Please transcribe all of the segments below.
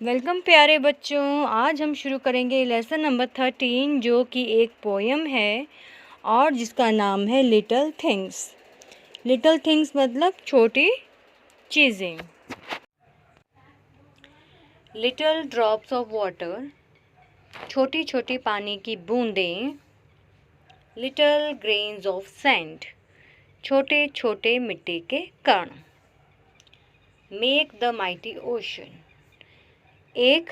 Welcome प्यारे बच्चों। आज हम शुरू करेंगे लेसन नंबर 13 जो कि एक पोयम है और जिसका नाम है लिटिल थिंग्स। लिटिल थिंग्स मतलब छोटी चीज़ें। लिटिल ड्रॉप्स ऑफ वाटर, छोटी छोटी पानी की बूंदें। लिटिल ग्रेन्स ऑफ सैंड, छोटे छोटे मिट्टी के कण। मेक द माइटी ओशन, एक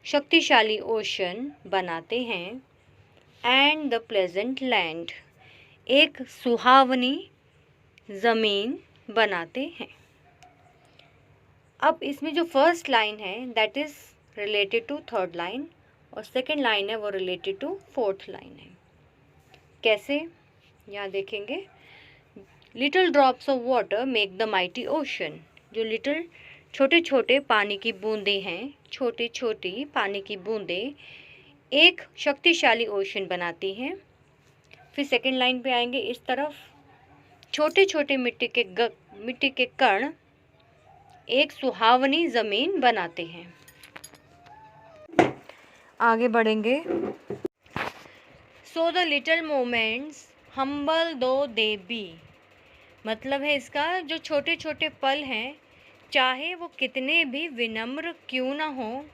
शक्तिशाली ओशन बनाते हैं। एंड द प्लेजेंट लैंड, एक सुहावनी ज़मीन बनाते हैं। अब इसमें जो फर्स्ट लाइन है that is related to third line और सेकंड लाइन है वो रिलेटेड टू फोर्थ लाइन है। कैसे, यहाँ देखेंगे। Little drops of water make the mighty ocean, जो लिटिल छोटे छोटे पानी की बूंदें हैं, छोटी छोटी पानी की बूंदें एक शक्तिशाली ओशन बनाती हैं। फिर सेकंड लाइन पे आएंगे इस तरफ, छोटे छोटे मिट्टी के कण एक सुहावनी ज़मीन बनाते हैं। आगे बढ़ेंगे। सो the little moments humble though they B, मतलब है इसका जो छोटे छोटे पल हैं चाहे वो कितने भी विनम्र क्यों ना हो।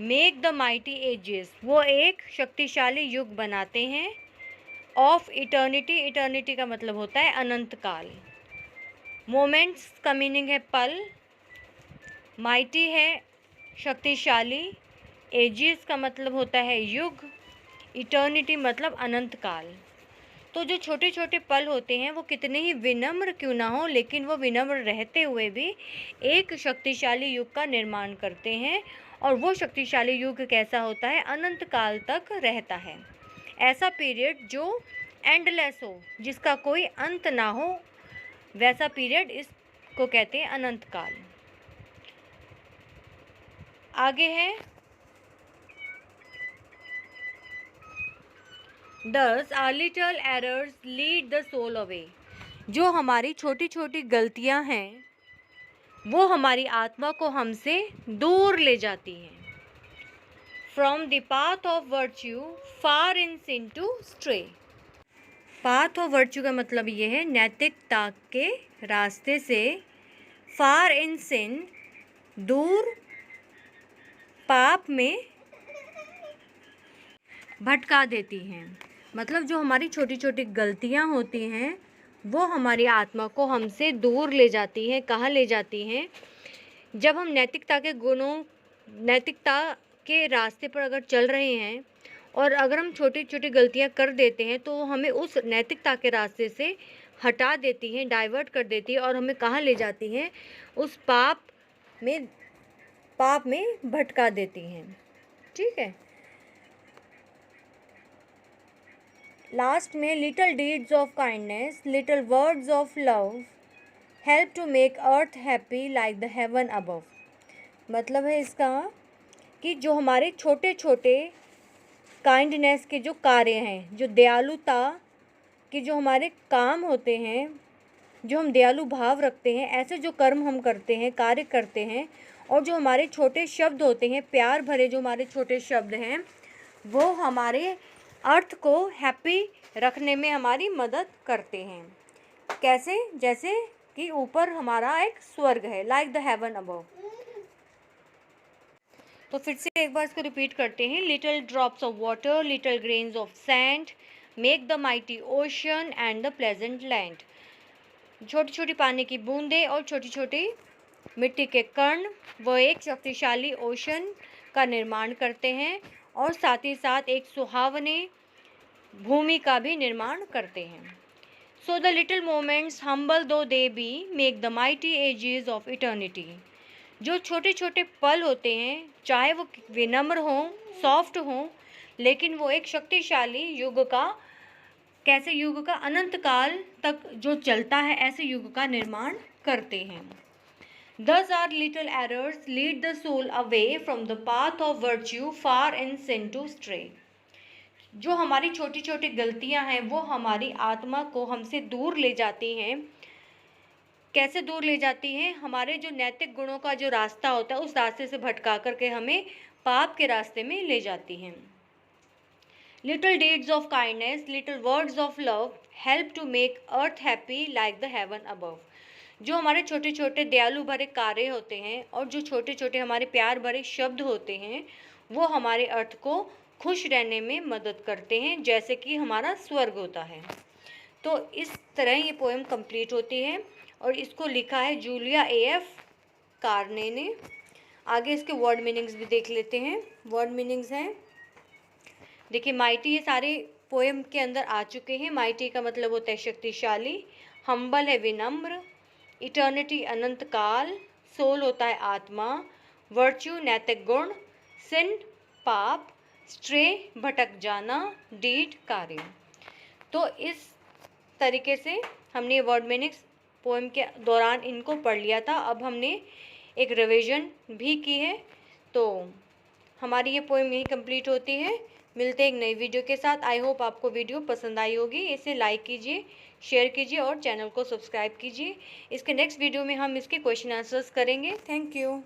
मेक द माइटी एजेस, वो एक शक्तिशाली युग बनाते हैं। ऑफ इटर्निटी, इटर्निटी का मतलब होता है अनंत काल। मोमेंट्स का मीनिंग है पल, माइटी है शक्तिशाली, एजेस का मतलब होता है युग, इटर्निटी मतलब अनंत काल। तो जो छोटे छोटे पल होते हैं वो कितने ही विनम्र क्यों ना हो, लेकिन वो विनम्र रहते हुए भी एक शक्तिशाली युग का निर्माण करते हैं। और वो शक्तिशाली युग कैसा होता है, अनंत काल तक रहता है। ऐसा पीरियड जो एंडलेस हो, जिसका कोई अंत ना हो, वैसा पीरियड इसको कहते हैं अनंत काल। आगे है Thus our little errors lead the soul away, जो हमारी छोटी छोटी गलतियां हैं वो हमारी आत्मा को हमसे दूर ले जाती हैं। From the path of virtue far in sin to stray, path of virtue का मतलब ये है नैतिकता के रास्ते से, फार इन सिन दूर पाप में भटका देती हैं। मतलब जो हमारी छोटी छोटी गलतियां होती हैं वो हमारी आत्मा को हमसे दूर ले जाती हैं। कहाँ ले जाती हैं, जब हम नैतिकता के रास्ते पर अगर चल रहे हैं और अगर हम छोटी छोटी गलतियां कर देते हैं तो हमें उस नैतिकता के रास्ते से हटा देती हैं, डाइवर्ट कर देती है और हमें कहाँ ले जाती हैं, उस पाप में भटका देती हैं। ठीक है। लास्ट में little deeds of kindness, little words of love help to make earth happy like the heaven above, मतलब है इसका कि जो हमारे छोटे छोटे काइंडनेस के जो कार्य हैं, जो दयालुता के जो हमारे काम होते हैं, जो हम दयालु भाव रखते हैं, ऐसे जो कर्म हम करते हैं, कार्य करते हैं, और जो हमारे छोटे शब्द होते हैं, प्यार भरे जो हमारे छोटे शब्द हैं, वो हमारे अर्थ को हैप्पी रखने में हमारी मदद करते हैं। कैसे, जैसे कि ऊपर हमारा एक स्वर्ग है, लाइक द हेवन अबव। तो फिर से एक बार इसको रिपीट करते हैं। Little drops of water, little grains of sand make the mighty ocean and the pleasant land, छोटी छोटी पानी की बूंदें और छोटी छोटी मिट्टी के कण वो एक शक्तिशाली ओशन का निर्माण करते हैं और साथ ही साथ एक सुहावनी भूमि का भी निर्माण करते हैं। So the little moments humble though they be make the mighty ages of eternity, जो छोटे छोटे पल होते हैं चाहे वो विनम्र हों, सॉफ्ट हों, लेकिन वो एक शक्तिशाली युग का, कैसे युग का, अनंत काल तक जो चलता है, ऐसे युग का निर्माण करते हैं। Thus our little errors lead the soul away from the path of virtue far in sin to stray, जो हमारी छोटी छोटी गलतियां हैं वो हमारी आत्मा को हमसे दूर ले जाती हैं कैसे दूर ले जाती हैं? हमारे जो नैतिक गुणों का जो रास्ता होता है उस रास्ते से भटका करके हमें पाप के रास्ते में ले जाती हैं। Little deeds of kindness, little words of love help to make earth happy like the heaven above. जो हमारे छोटे छोटे दयालु भरे कार्य होते हैं और जो छोटे छोटे हमारे प्यार भरे शब्द होते हैं वो हमारे अर्थ को खुश रहने में मदद करते हैं, जैसे कि हमारा स्वर्ग होता है। तो इस तरह ये पोएम कंप्लीट होती है और इसको लिखा है जूलिया एफ कार्ने ने। आगे इसके वर्ड मीनिंग्स भी देख लेते हैं। वर्ड मीनिंग्स हैं, देखिए माइटी ये सारे पोएम के अंदर आ चुके हैं। माइटी का मतलब होता है शक्तिशाली, हम्बल है विनम्र, इटर्निटी अनंत काल, सोल होता है आत्मा, वर्च्यू नैतिक गुण, सिन पाप, स्ट्रे भटक जाना, डीड कार्य। तो इस तरीके से हमने वर्ड मीनिंग्स पोएम के दौरान इनको पढ़ लिया था। अब हमने एक रिवीजन भी की है। तो हमारी ये पोएम यही कंप्लीट होती है। मिलते हैं एक नई वीडियो के साथ। आई होप आपको वीडियो पसंद आई होगी। इसे लाइक कीजिए, शेयर कीजिए और चैनल को सब्सक्राइब कीजिए। इसके नेक्स्ट वीडियो में हम इसके क्वेश्चन आंसर्स करेंगे। Thank you.